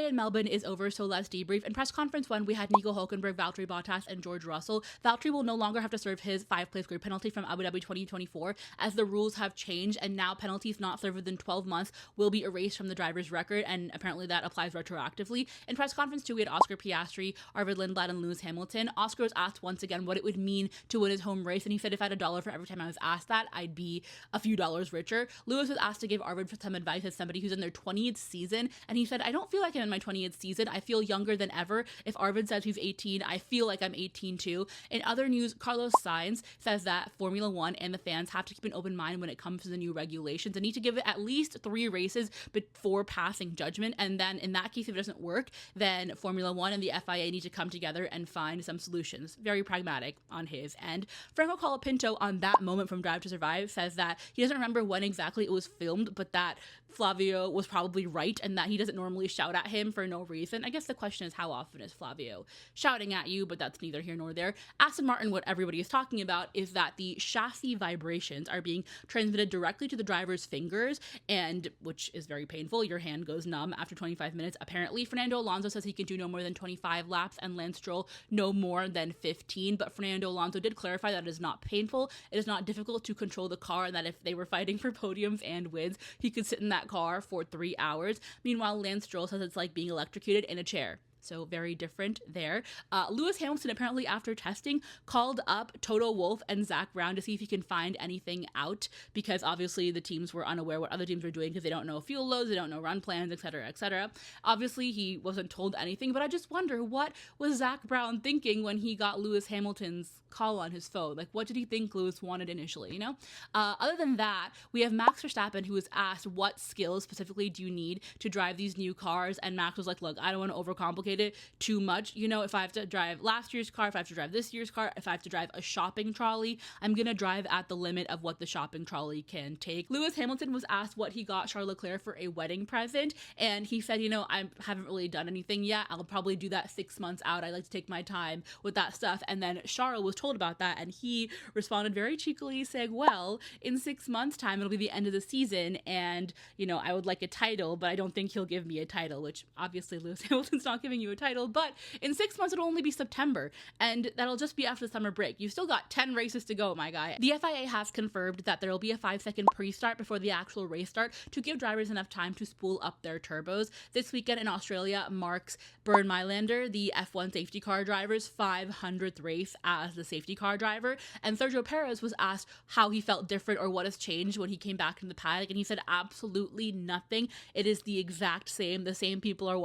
FIA in Melbourne is over, so let's debrief. In press conference 1, we had Nico Hülkenberg, Valtteri Bottas, and George Russell. Valtteri will no longer have to serve his 5-place grid penalty from Abu Dhabi 2024 as the rules have changed, and now penalties not served within 12 months will be erased from the driver's record, and apparently that applies retroactively. In press conference 2, we had Oscar Piastri, Arvid Lindblad, and Lewis Hamilton. Oscar was asked once again what it would mean to win his home race, and he said if I had a dollar for every time I was asked that, I'd be a few dollars richer. Lewis was asked to give Arvid some advice as somebody who's in their 20th season, and he said, I don't feel like I'm in my 20th season. I feel younger than ever. If Arvid says he's 18, I feel like I'm 18 too. In other news, Carlos Sainz says that Formula One and the fans have to keep an open mind when it comes to the new regulations and need to give it at least 3 races before passing judgment. And then in that case, if it doesn't work, then Formula One and the FIA need to come together and find some solutions. Very pragmatic on his end. Franco Colapinto on that moment from Drive to Survive says that he doesn't remember when exactly it was filmed, but that Flavio was probably right and that he doesn't normally shout at him for no reason. I guess the question is, how often is Flavio shouting at you? But that's neither here nor there. Aston Martin, what everybody is talking about is that the chassis vibrations are being transmitted directly to the driver's fingers, and which is very painful. Your hand goes numb after 25 minutes. Apparently, Fernando Alonso says he can do no more than 25 laps and Lance Stroll no more than 15. But Fernando Alonso did clarify that it is not painful. It is not difficult to control the car, and that if they were fighting for podiums and wins, he could sit in that car for 3 hours. Meanwhile, Lance Stroll says it's like being electrocuted in a chair. So very different there. Lewis Hamilton apparently after testing called up Toto Wolff and Zach Brown to see if he can find anything out, because obviously the teams were unaware what other teams were doing because they don't know fuel loads, they don't know run plans, etc., etc. Obviously he wasn't told anything, but I just wonder, what was Zach Brown thinking when he got Lewis Hamilton's call on his phone? Like, what did he think Lewis wanted initially, you know? Other than that, we have Max Verstappen, who was asked what skills specifically do you need to drive these new cars, and Max was like, look, I don't want to overcomplicate it too much. You know, if I have to drive last year's car, if I have to drive this year's car, if I have to drive a shopping trolley, I'm gonna drive at the limit of what the shopping trolley can take. Lewis Hamilton was asked what he got Charles Leclerc for a wedding present, and he said, you know, I haven't really done anything yet. I'll probably do that 6 months out. I like to take my time with that stuff. And then Charles was told about that, and he responded very cheekily saying, well, in 6 months time it'll be the end of the season, and you know, I would like a title, but I don't think he'll give me a title, which obviously Lewis Hamilton's not giving you a title. But in 6 months it'll only be September, and that'll just be after the summer break. You've still got 10 races to go, my guy. The FIA has confirmed that there will be a 5-second pre-start before the actual race start to give drivers enough time to spool up their turbos. This weekend in Australia marks Bernd Maylander, the F1 safety car driver's 500th race as the safety car driver, and Sergio Perez was asked how he felt different or what has changed when he came back in the paddock, and he said absolutely nothing. It is the exact same. The same people are